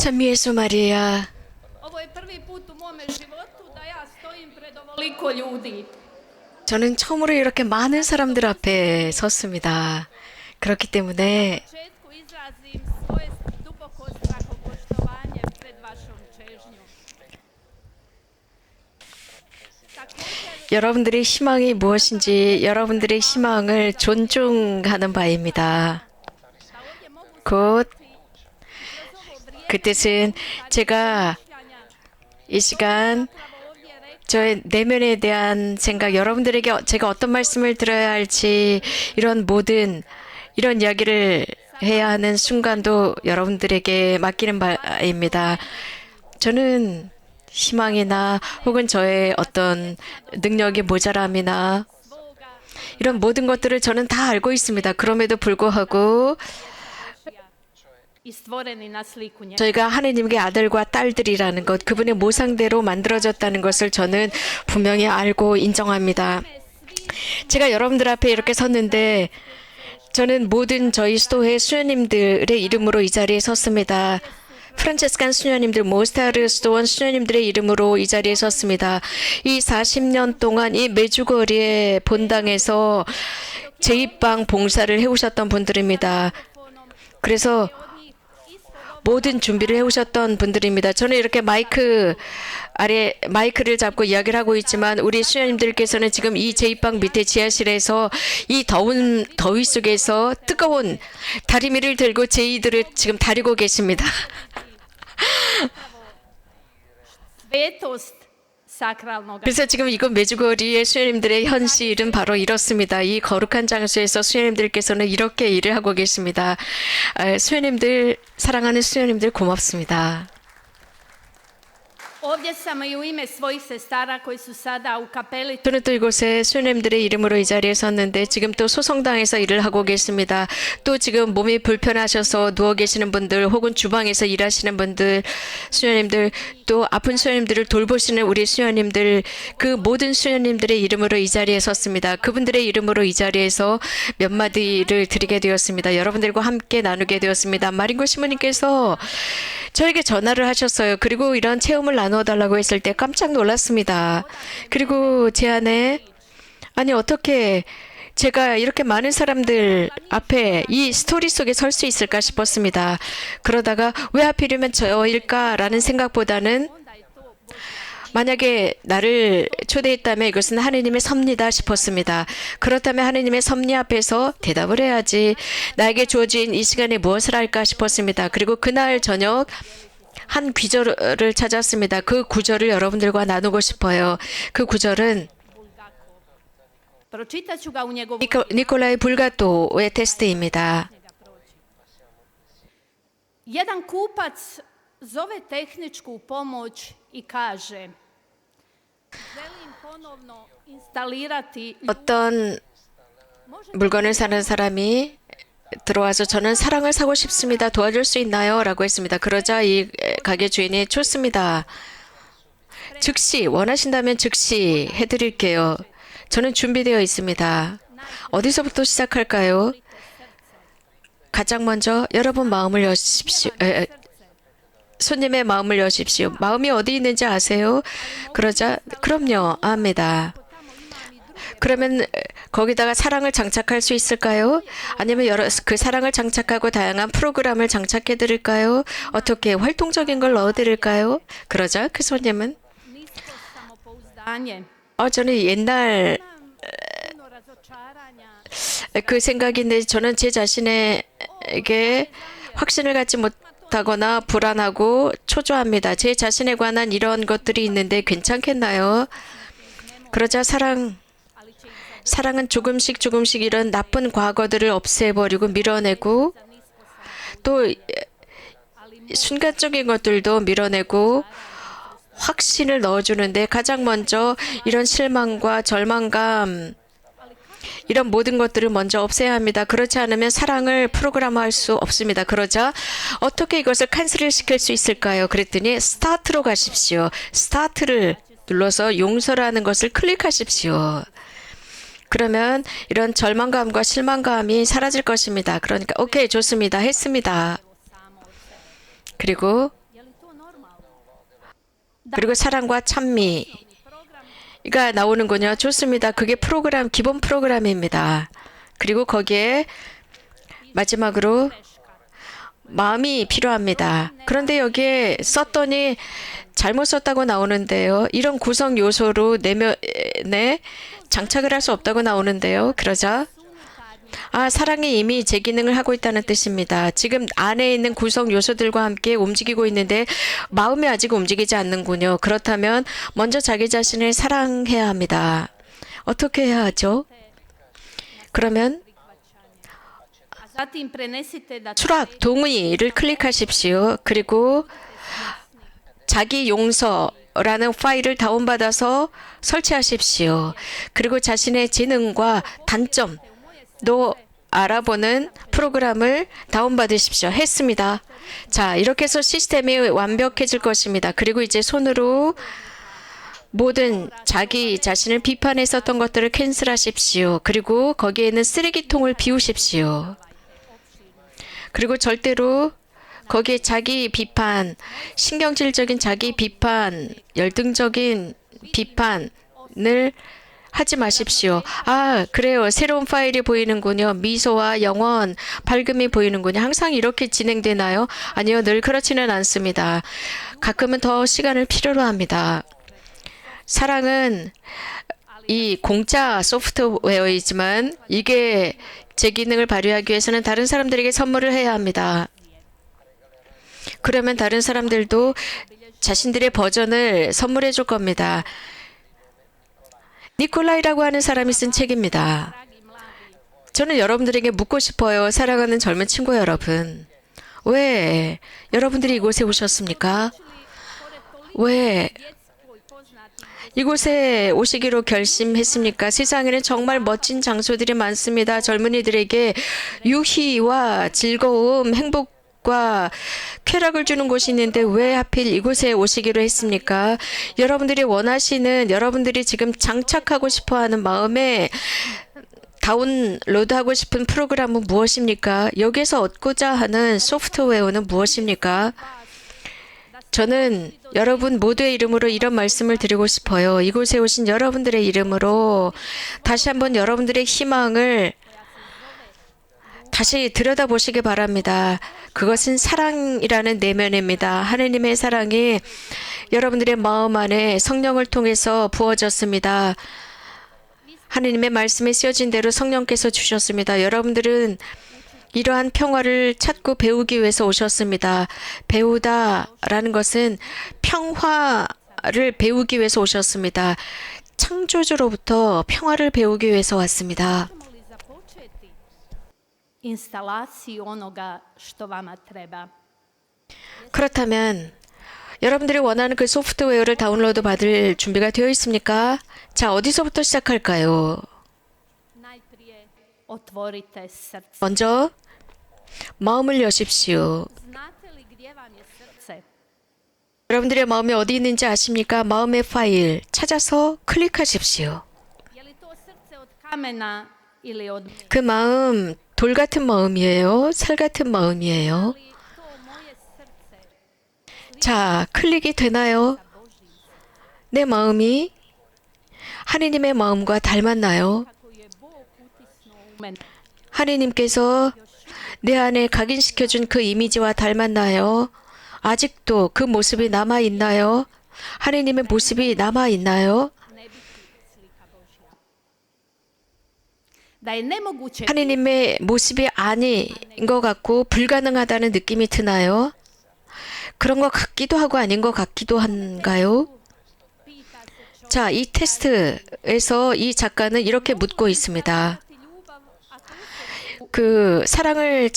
참 예수 마리아. Ovo je prvi put u mome životu da ja stojim pred ovoliko ljudi. 저는 처음으로 이렇게 많은 사람들 앞에 섰습니다. 그렇기 때문에 Na početku izrazim svoje duboko strahopoštovanje pred vašom čežnjom. Također, 여러분들의 희망이 무엇인지 여러분들의 희망을 존중하는 바입니다. da ovdje mogu 곧 kroz ovo vrijeme 그 뜻은 제가 mišljenja 이 시간 upravo ovdje rekla 저의 내면에 대한 생각, 여러분들에게 제가 어떤 말씀을 들어야 할지 이런 모든 이런 이야기를 해야 하는 순간도 여러분들에게 맡기는 바입니다. 저는 희망이나 혹은 저의 어떤 능력의 모자람이나 svoga 이런 모든 것들을 저는 다 알고 있습니다. 그럼에도 불구하고 i stvoreni na sliku nje. 저희가 하느님의 아들과 딸들이라는 것, 그분의 모상대로 만들어졌다는 것을 저는 분명히 알고 인정합니다. 제가 여러분들 앞에 이렇게 섰는데 저는 모든 저희 수도회 수녀님들의 이름으로 이 자리에 섰습니다. 프란체스칸 수녀님들, 모스타르 수도원 수녀님들의 이름으로 이 자리에 섰습니다. 이 40년 동안 이 메주거리의 본당에서 제2방 봉사를 해오셨던 분들입니다. 그래서 모든 준비를 해오셨던 분들입니다. 저는 이렇게 마이크 아래 마이크를 잡고 이야기를 하고 있지만 우리 수녀님들께서는 지금 이 제2방 밑에 지하실에서 이 더운 더위 속에서 뜨거운 다리미를 들고 제이들을 지금 다리고 계십니다. Svetost sakralnog 그래서 지금 이곳 메주거리의 수녀님들의 현실은 바로 이렇습니다. 이 거룩한 장소에서 수녀님들께서는 이렇게 일을 하고 계십니다. 수녀님들, 사랑하는 수녀님들 고맙습니다. Ovdje sam i u ime svojih sestara koji su sada u kapeli. 저는 또 이곳에 수녀님들의 이름으로 이 자리에 섰는데 지금 또 소성당에서 일을 하고 계십니다. 또 지금 몸이 불편하셔서 누워 계시는 분들 혹은 주방에서 일하시는 분들, 수녀님들, 또 아픈 수녀님들을 돌보시는 우리 수녀님들, 그 모든 수녀님들의 이름으로 이 자리에 섰습니다. 그분들의 이름으로 이 자리에서 몇 마디를 드리게 되었습니다. 여러분들과 함께 나누게 되었습니다. 마린고 시모님께서 저에게 전화를 하셨어요. 그리고 이런 체험을 나누어달라고 했을 때 깜짝 놀랐습니다. 그리고 제 안에 아니 어떻게 제가 이렇게 많은 사람들 앞에 이 스토리 속에 설 수 있을까 싶었습니다. 그러다가 왜 하필이면 저일까라는 생각보다는 만약에 나를 초대했다면 이것은 하느님의 섭리다 싶었습니다. 그렇다면 하느님의 섭리 앞에서 대답을 해야지. 나에게 주어진 이 시간에 무엇을 할까 싶었습니다. 그리고 그날 저녁 한 구절을 찾았습니다. 그 구절을 여러분들과 나누고 싶어요. 그 구절은 Pročitat ću ga u njegovu 니콜라이 불가토의 테스트입니다. Jedan kupac zove tehničku pomoć i kaže: želim ponovno instalirati 어떤 물건을 사는 사람이 들어와서 저는 사랑을 사고 싶습니다. 도와줄 수 있나요? 라고 했습니다. 그러자 이 가게 주인이 좋습니다. 즉시 원하신다면 즉시 해드릴게요. 저는 준비되어 있습니다. 어디서부터 시작할까요? 가장 먼저 여러분 마음을 여십시오. 손님의 마음을 여십시오. 마음이 어디 있는지 아세요? 그러자 그럼요. 압니다. 그러면 거기다가 사랑을 장착할 수 있을까요? 아니면 그 사랑을 장착하고 다양한 프로그램을 장착해 드릴까요? 어떻게 활동적인 걸 넣어 드릴까요? 그러자 그 손님은 nisko samopouzdanje. 저는 옛날 Puno razočaranja. 그 생각인데 저는 제 자신에게 확신을 갖지 못하거나 불안하고 초조합니다. 제 자신에 관한 이런 것들이 있는데 괜찮겠나요? 그러자 사랑은 조금씩 이런 나쁜 과거들을 없애버리고 밀어내고 또 순간적인 것들도 밀어내고 확신을 넣어주는데 가장 먼저 이런 실망과 절망감 이런 모든 것들을 먼저 없애야 합니다. 그렇지 않으면 사랑을 프로그램화할 수 없습니다. 그러자 어떻게 이것을 캔슬을 시킬 수 있을까요? 그랬더니 스타트로 가십시오. 스타트를 눌러서 용서라는 것을 클릭하십시오. 그러면 이런 절망감과 실망감이 사라질 것입니다. 그러니까 오케이 좋습니다. 했습니다. 그리고 Je 그리고 사랑과 찬미가 나오는군요. 좋습니다. 그게 프로그램, 기본 프로그램입니다. 그리고 거기에 마지막으로 마음이 필요합니다. 그런데 여기에 썼더니 잘못 썼다고 나오는데요. 이런 구성 요소로 내면에 장착을 할 수 없다고 나오는데요. 그러자 사랑이 이미 제 기능을 하고 있다는 뜻입니다. 지금 안에 있는 구성 요소들과 함께 움직이고 있는데 마음이 아직 움직이지 않는군요. 그렇다면 먼저 자기 자신을 사랑해야 합니다. 어떻게 해야 하죠? 그러면 A zatim prenesite da 수락 동의를 클릭하십시오. 그리고 자기 용서라는 파일을 다운받아서 설치하십시오. 그리고 자신의 재능과 단점도 알아보는 프로그램을 다운받으십시오. 했습니다. 자, 이렇게 해서 시스템이 완벽해질 것입니다. 그리고 이제 손으로 모든 자기 자신을 비판했었던 것들을 캔슬하십시오. 그리고 거기에 있는 쓰레기통을 비우십시오. 그리고 절대로 거기에 자기 비판, 신경질적인 자기 비판, 열등적인 비판을 하지 마십시오. 그래요. 새로운 파일이 보이는군요. 미소와 영원, 밝음이 보이는군요. 항상 이렇게 진행되나요? 아니요. 늘 그렇지는 않습니다. 가끔은 더 시간을 필요로 합니다. 사랑은 이 공짜 소프트웨어이지만 이게 제 기능을 발휘하기 위해서는 다른 사람들에게 선물을 해야 합니다. 그러면 다른 사람들도 자신들의 버전을 선물해 줄 겁니다. 니콜라이라고 하는 사람이 쓴 책입니다. 저는 여러분들에게 묻고 싶어요. 사랑하는 젊은 친구 여러분. 왜 여러분들이 이곳에 오셨습니까? 왜 이곳에 오시기로 결심했습니까? 세상에는 정말 멋진 장소들이 많습니다. 젊은이들에게 유희와 즐거움, 행복과 쾌락을 주는 곳이 있는데 왜 하필 이곳에 오시기로 했습니까? 여러분들이 원하시는, 여러분들이 지금 장착하고 싶어하는 마음에 다운로드하고 싶은 프로그램은 무엇입니까? 여기에서 얻고자 하는 소프트웨어는 무엇입니까? 저는 여러분 모두의 이름으로 이런 말씀을 드리고 싶어요. 이곳에 오신 여러분들의 이름으로 다시 한번 여러분들의 희망을 다시 들여다보시기 바랍니다. 그것은 사랑이라는 내면입니다. 하느님의 사랑이 여러분들의 마음 안에 성령을 통해서 부어졌습니다. 하느님의 말씀에 쓰여진 대로 성령께서 주셨습니다. 여러분들은 이러한 평화를 찾고 배우기 위해서 오셨습니다. 배우다라는 것은 평화를 배우기 위해서 오셨습니다. 창조주로부터 평화를 배우기 위해서 왔습니다. možemo li započeti instalaciju onoga što vama treba? 그렇다면 여러분들이 원하는 그 소프트웨어를 다운로드 받을 준비가 되어 있습니까? 자, 어디서부터 시작할까요? Najprije otvorite srce. 먼저 마음을 여십시오. Znate li gdje vam je srce? 여러분들의 마음이 어디 있는지 아십니까? 마음의 파일 찾아서 클릭하십시오. Je li to srce od kamena ili od 그 마음 돌 같은 마음이에요? 살 같은 마음이에요? li to moje srce 자, 클릭이 되나요? 내 마음이 하느님의 마음과 닮았나요? kako je Bog utisnuo u mene? 하느님께서 내 안에 각인시켜준 그 이미지와 닮았나요? 아직도 그 모습이 남아있나요? 하느님의 모습이 남아있나요? Ne biti slika Božja. Da je nemoguće 하느님의 모습이 아닌 것 같고 불가능하다는 느낌이 드나요? 그런 것 같기도 하고 아닌 것 같기도 한가요? pita se čovjek 자, 이 테스트에서 이 작가는 이렇게 묻고 있습니다. ti ljubav, a tu se 그 사랑을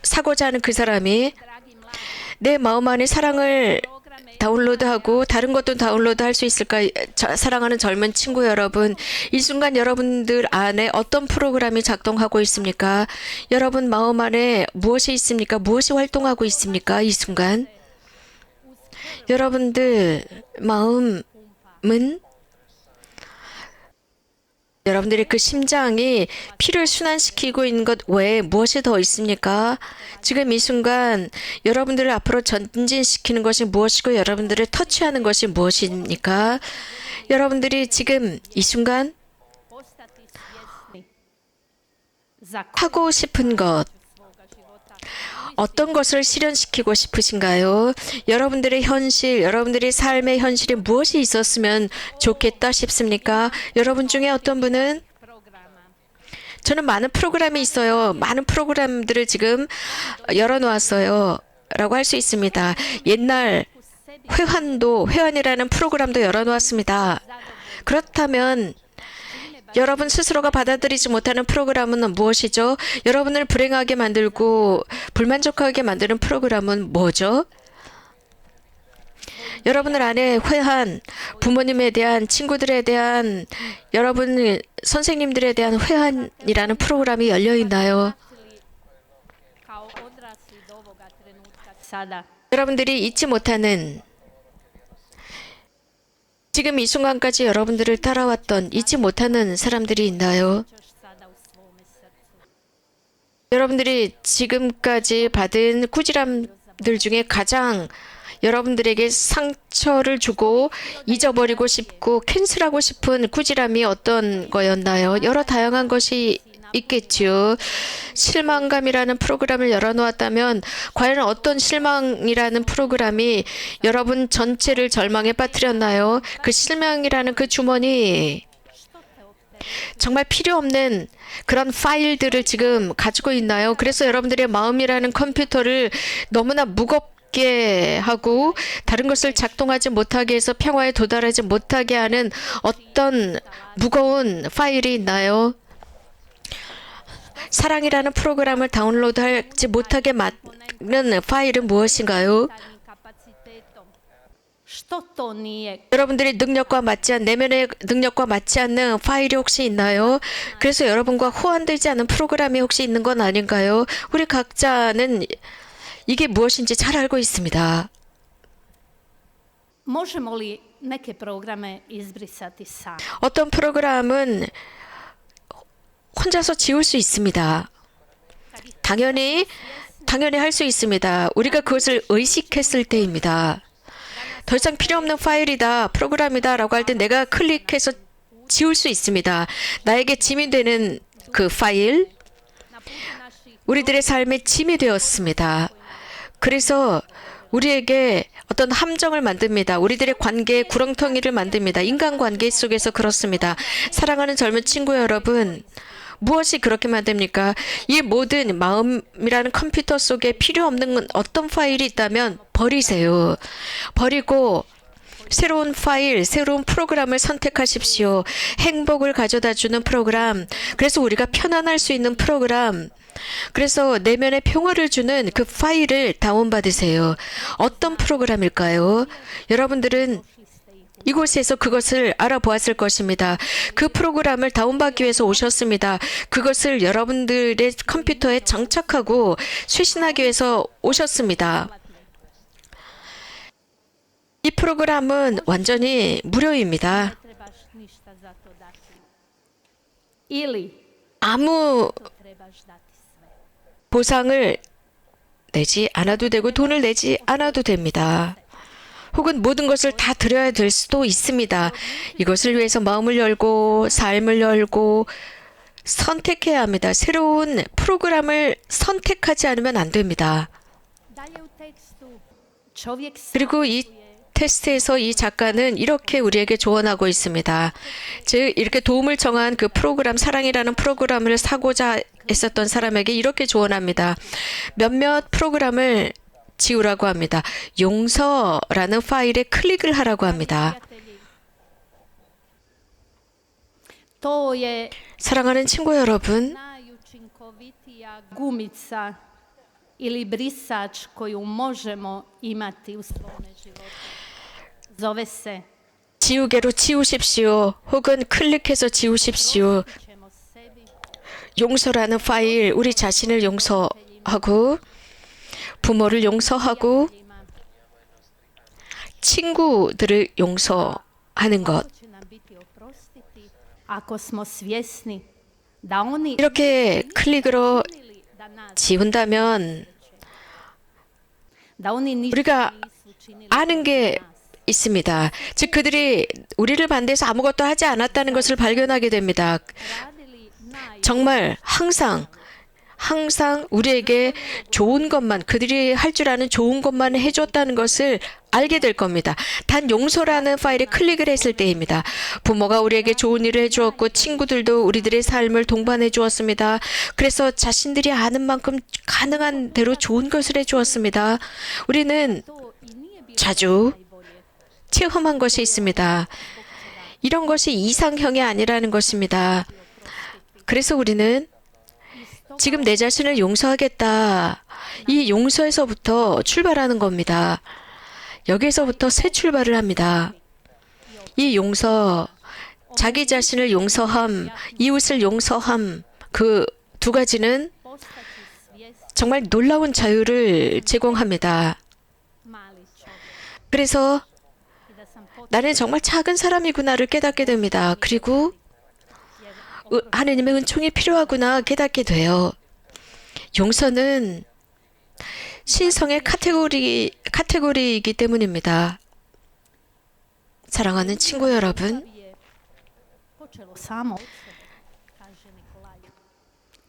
사고자 하는 그 사람이 dragi mladi 내 마음 안에 사랑을 programe 다운로드하고 다른 것도 다운로드할 수 있을까? 사랑하는 젊은 친구 여러분, 이 순간 여러분들 안에 어떤 프로그램이 작동하고 있습니까? 여러분 마음 안에 무엇이 있습니까? 무엇이 활동하고 있습니까? 이 순간 여러분들 마음은 여러분들의 그 심장이 피를 순환시키고 있는 것 외에 무엇이 더 있습니까? 지금 이 순간 여러분들을 앞으로 전진시키는 것이 무엇이고 여러분들을 터치하는 것이 무엇입니까? 여러분들이 지금 이 순간 postati svjesni za 하고 싶은 것, svoga života. 어떤 것을 실현시키고 싶으신가요? 여러분들의 현실, 여러분들의 삶의 현실에 무엇이 있었으면 좋겠다 싶습니까? 여러분 중에 어떤 분은 Programa. 저는 많은 프로그램이 있어요. 많은 프로그램들을 지금 열어놓았어요. 라고 할 수 있습니다. 옛날 회환이라는 프로그램도 열어놓았습니다. 그렇다면 여러분 스스로가 받아들이지 못하는 프로그램은 무엇이죠? 여러분을 불행하게 만들고 불만족하게 만드는 프로그램은 뭐죠? 여러분들 안에 회한, 부모님에 대한, 친구들에 대한, 여러분 선생님들에 대한 회한이라는 프로그램이 열려 있나요? Kao odrasli do ovoga trenutka sada. 여러분들이 잊지 못하는 지금 이 순간까지 여러분들을 따라왔던 잊지 못하는 사람들이 있나요? Ćeš sada u svome srcu. 여러분들이 지금까지 받은 꾸지람들 중에 가장 여러분들에게 상처를 주고 잊어버리고 싶고 캔슬하고 싶은 꾸지람이 어떤 거였나요? 여러 다양한 것이 있겠죠. 실망감이라는 프로그램을 열어놓았다면 과연 어떤 실망이라는 프로그램이 여러분 전체를 절망에 빠뜨렸나요? 그 실망이라는 그 주머니 정말 필요 없는 그런 파일들을 지금 가지고 있나요? 그래서 여러분들의 마음이라는 컴퓨터를 너무나 무겁게 하고 다른 것을 작동하지 못하게 해서 평화에 도달하지 못하게 하는 어떤 무거운 파일이 있나요? 사랑이라는 프로그램을 다운로드하지 못하게 막는 파일은 무엇인가요? Mentalnim kapacitetom. Što to nije? 여러분들이 능력과 맞지 않는 내면의 능력과 맞지 않는 파일이 혹시 있나요? 그래서 여러분과 호환되지 않은 프로그램이 혹시 있는 건 아닌가요? 우리 각자는 이게 무엇인지 잘 알고 있습니다. Možemo li neke programe izbrisati sami? 어떤 프로그램은 혼자서 지울 수 있습니다. 당연히 할 수 있습니다. 우리가 그것을 의식했을 때입니다. 더 이상 필요 없는 파일이다, 프로그램이다 라고 할 때 내가 클릭해서 지울 수 있습니다. 나에게 짐이 되는 그 파일, Na putu naših 우리들의 삶에 짐이 되었습니다. 그래서 우리에게 어떤 함정을 만듭니다. 우리들의 관계에 구렁텅이를 만듭니다. 인간관계 속에서 그렇습니다. 사랑하는 젊은 친구 여러분, 무엇이 그렇게 만듭니까? 이 모든 마음이라는 컴퓨터 속에 필요 없는 어떤 파일이 있다면 버리세요. 버리고 새로운 파일, 새로운 프로그램을 선택하십시오. 행복을 가져다 주는 프로그램, 그래서 우리가 편안할 수 있는 프로그램, 그래서 내면의 평화를 주는 그 파일을 다운받으세요. 어떤 프로그램일까요? 여러분들은 이곳에서 그것을 알아보았을 것입니다. 그 프로그램을 다운받기 위해서 오셨습니다. 그것을 여러분들의 컴퓨터에 장착하고 쇄신하기 위해서 오셨습니다. 이 프로그램은 완전히 무료입니다. ne trebaš ništa za to dati. Ili 아무 to trebaš dati sve. 보상을 내지 않아도 되고 돈을 내지 않아도 됩니다. 혹은 모든 것을 다 드려야 될 수도 있습니다. 이것을 위해서 마음을 열고 삶을 열고 선택해야 합니다. 새로운 프로그램을 선택하지 않으면 안 됩니다. Dalje u tekstu čovjek sam 그리고 이 테스트에서 이 작가는 이렇게 우리에게 조언하고 있습니다. 즉 이렇게 도움을 청한 그 프로그램, 사랑이라는 프로그램을 사고자 했었던 사람에게 이렇게 조언합니다. 몇몇 프로그램을 지우라고 합니다. 용서라는 파일에 클릭을 하라고 합니다. prijatelji. To je 사랑하는 친구 여러분, najučinkovitija gumica ili brisač koju možemo imati u svome životu. Zove se 지우개로 지우십시오. 혹은 클릭해서 지우십시오. ćemo sebi 용서라는 파일, 우리 자신을 용서하고 부모를 용서하고 ljima. 친구들을 용서하는 것. To će nam biti oprostiti ako smo svjesni da oni 이렇게 클릭으로 učinili da nas, 지운다면 da oni ništa 우리가 nisu učinili 아는 게 있습니다. 즉 그들이 우리를 반대해서 아무것도 하지 않았다는 것을 발견하게 됩니다. radili 정말 항상 우리에게 좋은 것만, 그들이 할 줄 아는 좋은 것만 해줬다는 것을 알게 될 겁니다. 단 용서라는 파일에 클릭을 했을 때입니다. 부모가 우리에게 좋은 일을 해주었고 친구들도 우리들의 삶을 동반해 주었습니다. 그래서 자신들이 아는 만큼 가능한 대로 좋은 것을 해주었습니다. 우리는 to i nije bilo 자주 najbolje. 체험한 것이 있습니다. 이런 것이 이상형이 아니라는 것입니다. 그래서 우리는 지금 내 자신을 용서하겠다. 이 용서에서부터 출발하는 겁니다. 여기에서부터 새 출발을 합니다. 이 용서, 자기 자신을 용서함, 이웃을 용서함, 그 두 가지는 Postati svjesni 정말 놀라운 자유를 제공합니다. mali čovjek 그래서 i da sam 나는 정말 작은 사람이구나를 깨닫게 됩니다. 그리고 하느님의 은총이 필요하구나 깨닫게 돼요. 용서는 신성의 카테고리이기 때문입니다. 사랑하는 친구 여러분, je počelo samo od sebe, kaže Nikolaj.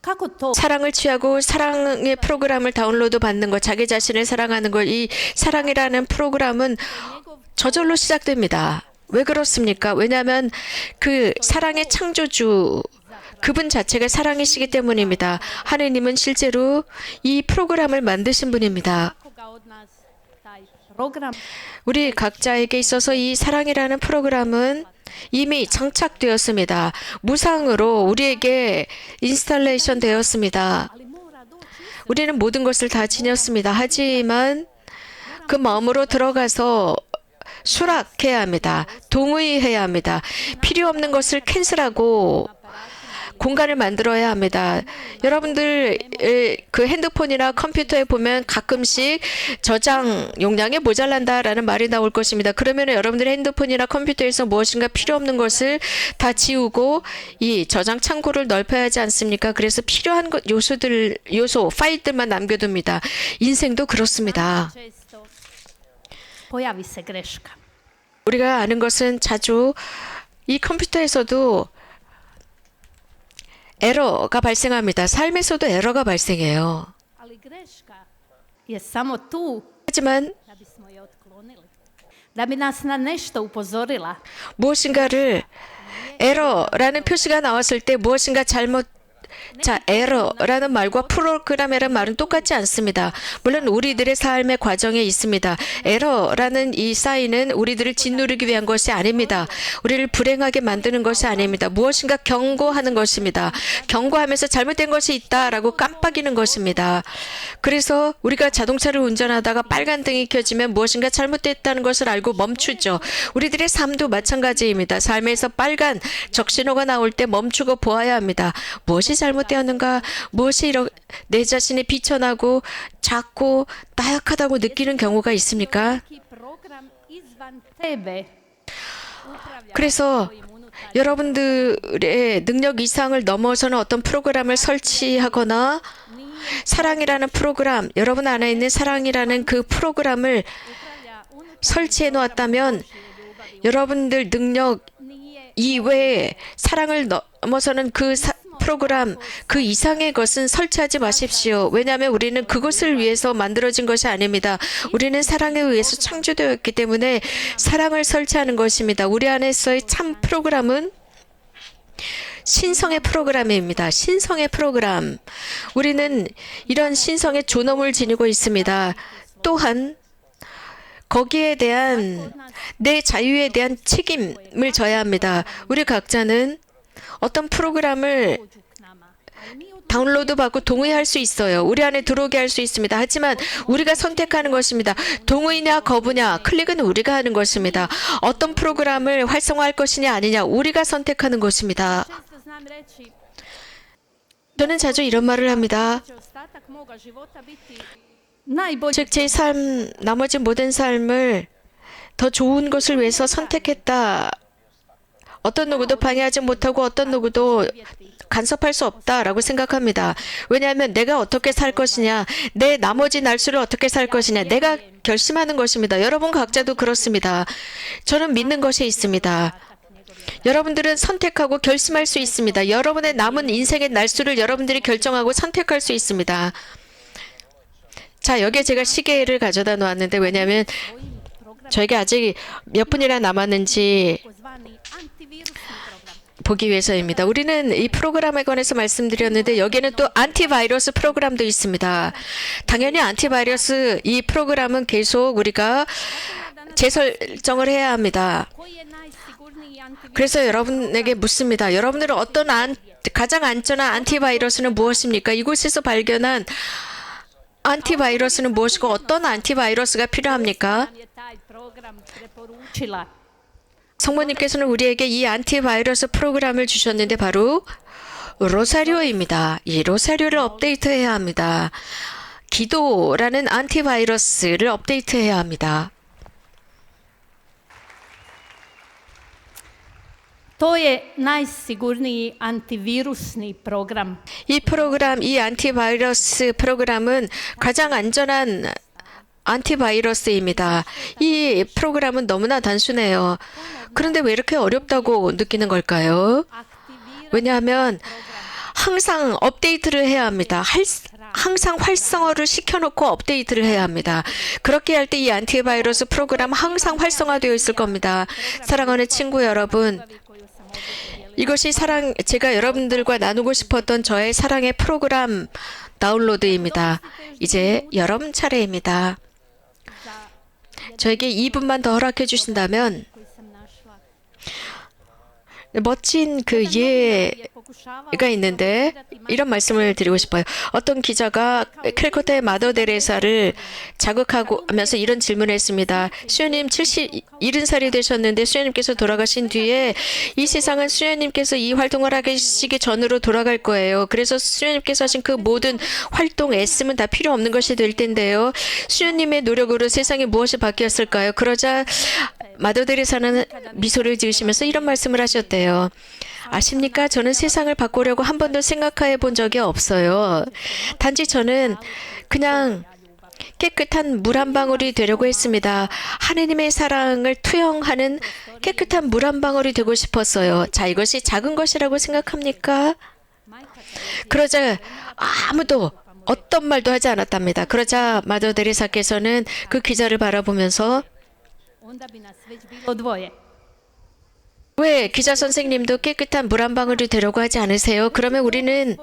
Kako to 사랑을 취하고 사랑의 프로그램을 다운로드 받는 것, 자기 자신을 사랑하는 것, 이 사랑이라는 프로그램은 njegov 저절로 시작됩니다. 왜 그렇습니까? 왜냐하면 그 사랑의 창조주, 그분 자체가 사랑이시기 때문입니다. 하느님은 실제로 이 프로그램을 만드신 분입니다. svakoga od nas taj program 우리 각자에게 있어서 이 사랑이라는 프로그램은 이미 장착되었습니다. 무상으로 우리에게 인스탈레이션 되었습니다. ali mora doći 우리는 모든 것을 다 지녔습니다. 하지만 그 마음으로 들어가서 수락해야 합니다. 동의해야 합니다. 필요 없는 것을 캔슬하고 공간을 만들어야 합니다. 여러분들 그 핸드폰이나 컴퓨터에 보면 가끔씩 저장 용량이 모자란다라는 말이 나올 것입니다. 그러면 여러분들의 핸드폰이나 컴퓨터에서 무엇인가 필요 없는 것을 다 지우고 이 저장 창고를 넓혀야 하지 않습니까? 그래서 필요한 것 요소 파일들만 남겨둡니다. 인생도 그렇습니다. često pojavi se greška. 우리가 아는 것은 자주 이 컴퓨터에서도 에러가 발생합니다. 삶에서도 에러가 발생해요. Ali greška je samo tu 하지만 da bismo je otklonili. Da bi nas na nešto upozorila. 무엇인가를 에러라는 표시가 나왔을 때 무엇인가 잘못 자, 에러라는 말과 프로그램이라는 말은 똑같지 않습니다. 물론 우리들의 삶의 과정에 있습니다. 에러라는 이 사인은 우리들을 짓누르기 위한 것이 아닙니다. 우리를 불행하게 만드는 것이 아닙니다. 무엇인가 경고하는 것입니다. 경고하면서 잘못된 것이 있다라고 깜빡이는 것입니다. 그래서 우리가 자동차를 운전하다가 빨간 등이 켜지면 무엇인가 잘못됐다는 것을 알고 멈추죠. 우리들의 삶도 마찬가지입니다. 삶에서 빨간 적신호가 나올 때 멈추고 보아야 합니다. 무엇이 잘못되었는가? 무엇이 내 자신이 비천하고 작고 나약하다고 느끼는 경우가 있습니까? Neki program izvan tebe upravlja 그래서 tvojim unutarnjim 여러분들의 능력 이상을 넘어서는 어떤 프로그램을 설치하거나 사랑이라는 프로그램, 여러분 안에 있는 사랑이라는 그 프로그램을 upravlja unutarnjim 설치해 놓았다면 여러분들 능력 nije 이외에 사랑을 넘어서는 그 프로그램, 그 이상의 것은 설치하지 마십시오. 왜냐하면 우리는 그것을 위해서 만들어진 것이 아닙니다. 우리는 사랑에 의해서 창조되었기 때문에 사랑을 설치하는 것입니다. 우리 안에서의 참 프로그램은 신성의 프로그램입니다. 신성의 프로그램. 우리는 이런 신성의 존엄을 지니고 있습니다. 또한 거기에 대한 내 자유에 대한 책임을 져야 합니다. 우리 각자는 어떤 프로그램을 dođu k nama. Ali mi 다운로드 받고 동의할 수 있어요. 우리 안에 들어오게 할 수 있습니다. 하지만 우리가 선택하는 것입니다. 동의냐 거부냐 클릭은 우리가 하는 것입니다. 어떤 프로그램을 활성화할 것이냐 아니냐 우리가 선택하는 것입니다. često znam reći 저는 자주 이런 말을 합니다. će ostatak moga života biti najbolji 즉 제 삶, 나머지 모든 삶을 더 좋은 것을 위해서 선택했다. 어떤 누구도 방해하지 못하고 어떤 누구도 간섭할 수 없다라고 생각합니다. 왜냐하면 내가 어떻게 살 것이냐, 내 나머지 날수를 어떻게 살 것이냐, 내가 결심하는 것입니다. 여러분 각자도 그렇습니다. 저는 믿는 것이 있습니다. 여러분들은 선택하고 결심할 수 있습니다. 여러분의 남은 인생의 날수를 여러분들이 결정하고 선택할 수 있습니다. 자, 여기에 제가 시계를 가져다 놓았는데 왜냐하면 저에게 아직 몇 분이나 남았는지 takozvani antivirusni program. 보기 위해서입니다. 우리는 이 프로그램에 관해서 말씀드렸는데 여기에는 또 안티바이러스 프로그램도 있습니다. 당연히 안티바이러스 이 프로그램은 계속 우리가 재설정을 해야 합니다. Koji je najsigurniji antivirus? 그래서 여러분에게 묻습니다. 여러분들은 어떤 가장 안전한 안티바이러스는 무엇입니까? 이곳에서 발견한 안티바이러스는 무엇이고 어떤 안티바이러스가 필요합니까? Je taj program preporučila. 성모님께서는 우리에게 이 안티바이러스 프로그램을 주셨는데 바로 로사리오입니다. 이 로사리오를 업데이트해야 합니다. 기도라는 안티바이러스를 업데이트해야 합니다. To je najsigurniji antivirusni program. 이 프로그램, 이 안티바이러스 프로그램은 가장 안전한 안티바이러스입니다. 이 프로그램은 너무나 단순해요. 그런데 왜 이렇게 어렵다고 느끼는 걸까요? 왜냐하면 항상 업데이트를 해야 합니다. 항상 활성화를 시켜놓고 업데이트를 해야 합니다. 그렇게 할 때 이 안티바이러스 프로그램 항상 활성화되어 있을 겁니다. 사랑하는 친구 여러분, 이것이 제가 여러분들과 나누고 싶었던 저의 사랑의 프로그램 다운로드입니다. 이제 여러분 차례입니다. 저에게 2분만 더 허락해 주신다면 Koji sam našla. 멋진 그 예가 있는데 이런 말씀을 드리고 싶어요. 어떤 기자가 캘커타의 마더 데레사를 자극하고 하면서 이런 질문을 했습니다. 수녀님 70살이 되셨는데 수녀님께서 돌아가신 뒤에 이 세상은 수녀님께서 이 활동을 하시기 전으로 돌아갈 거예요. 그래서 수녀님께서 하신 그 모든 활동, 애씀은 다 필요 없는 것이 될 텐데요. 수녀님의 노력으로 세상이 무엇이 바뀌었을까요? 그러자 마더 데레사는 미소를 지으시면서 이런 말씀을 하셨대요. 아십니까? 저는 세상을 바꾸려고 한 번도 생각해 본 적이 없어요. 단지 저는 그냥 깨끗한 물 한 방울이 되려고 했습니다. 하느님의 사랑을 투영하는 깨끗한 물 한 방울이 되고 싶었어요. 자, 이것이 작은 것이라고 생각합니까? 그러자 아무도 어떤 말도 하지 않았답니다. 그러자 마더 데레사께서는 그 기자를 바라보면서 Onda bi nas već bilo dvoje. 왜 기자 선생님도 깨끗한 물 한 방울이 되려고 하지 않으세요? 그러면 우리는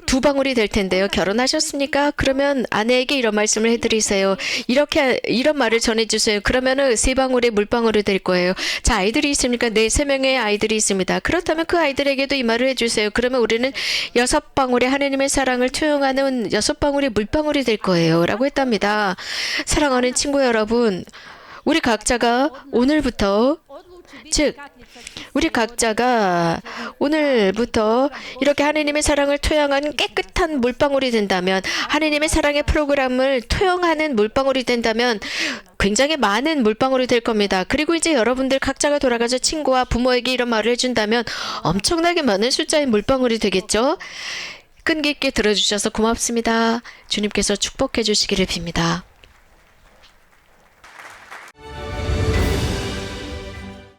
2방울이 될 텐데요. 결혼하셨습니까? 그러면 아내에게 이런 말씀을 해드리세요. 이런 말을 전해주세요. 그러면은 3방울의 물방울이 될 거예요. 자, 아이들이 있습니까? 네, 3명의 아이들이 있습니다. 그렇다면 그 아이들에게도 이 말을 해주세요. 그러면 우리는 6방울의 하느님의 사랑을 투영하는 6방울의 물방울이 될 거예요. 라고 했답니다. 사랑하는 친구 여러분, 우리 각자가 오늘부터 즉 우리 각자가 오늘부터 이렇게 하느님의 사랑을 토양하는 깨끗한 물방울이 된다면, 하느님의 사랑의 프로그램을 토양하는 물방울이 된다면 굉장히 많은 물방울이 될 겁니다. 그리고 이제 여러분들 각자가 돌아가서 친구와 부모에게 이런 말을 해준다면 엄청나게 많은 숫자의 물방울이 되겠죠? 끈기 있게 들어주셔서 고맙습니다. 주님께서 축복해 주시기를 빕니다.